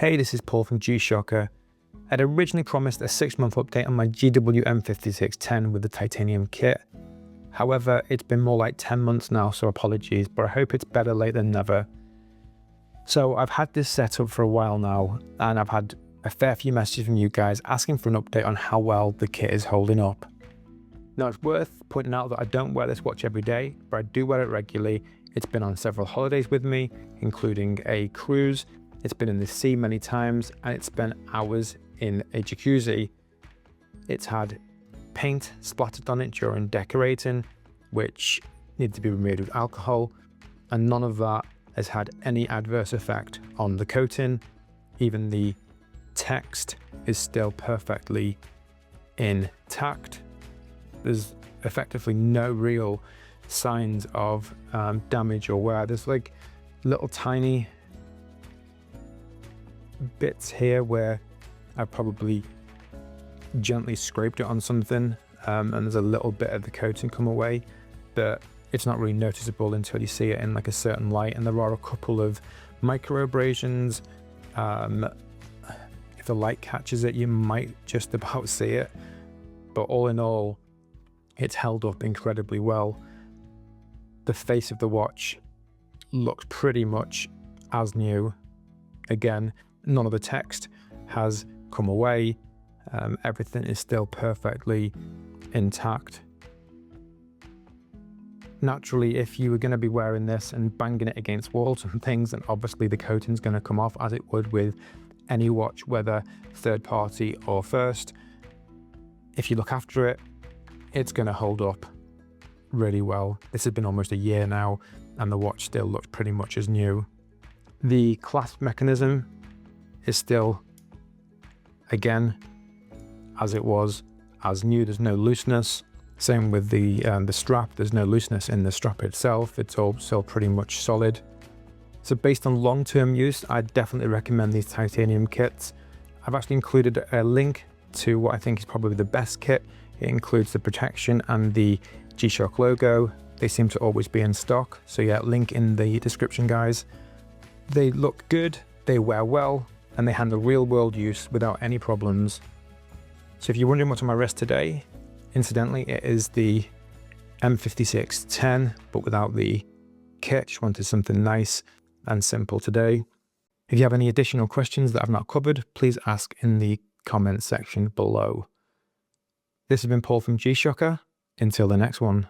Hey, this is Paul from G-Shocker. I'd originally promised a 6-month update on my GW-M5610 with the titanium kit. However, it's been more like 10 months now, so apologies, but I hope it's better late than never. So I've had this set up for a while now, and I've had a fair few messages from you guys asking for an update on how well the kit is holding up. Now, it's worth pointing out that I don't wear this watch every day, but I do wear it regularly. It's been on several holidays with me, including a cruise. It's been in the sea many times, and it's spent hours in a jacuzzi. It's had paint splattered on it during decorating, which needed to be removed with alcohol, and none of that has had any adverse effect on the coating. Even the text is still perfectly intact. There's effectively no real signs of damage or wear. There's like little tiny bits here where I probably gently scraped it on something, and there's a little bit of the coating come away, but it's not really noticeable until you see it in like a certain light. And there are a couple of micro-abrasions. If the light catches it, you might just about see it, but all in all, it's held up incredibly well. The face of the watch looks pretty much as new. Again, none of the text has come away. Everything is still perfectly intact. Naturally, if you were going to be wearing this and banging it against walls and things, then obviously the coating's going to come off, as it would with any watch, whether third party or first. If you look after it, it's going to hold up really well. This has been almost a year now, and the watch still looks pretty much as new. The clasp mechanism is still, again, as it was, as new. There's no looseness. Same with the strap. There's no looseness in the strap itself. It's all still pretty much solid. So based on long-term use, I definitely recommend these titanium kits. I've actually included a link to what I think is probably the best kit. It includes the protection and the G-Shock logo. They seem to always be in stock. So yeah, link in the description, guys. They look good, they wear well, and they handle real-world use without any problems. So if you're wondering what's on my wrist today, incidentally, it is the M5610, but without the kit. Just wanted something nice and simple today. If you have any additional questions that I've not covered, please ask in the comment section below. This has been Paul from G-Shocker. Until the next one.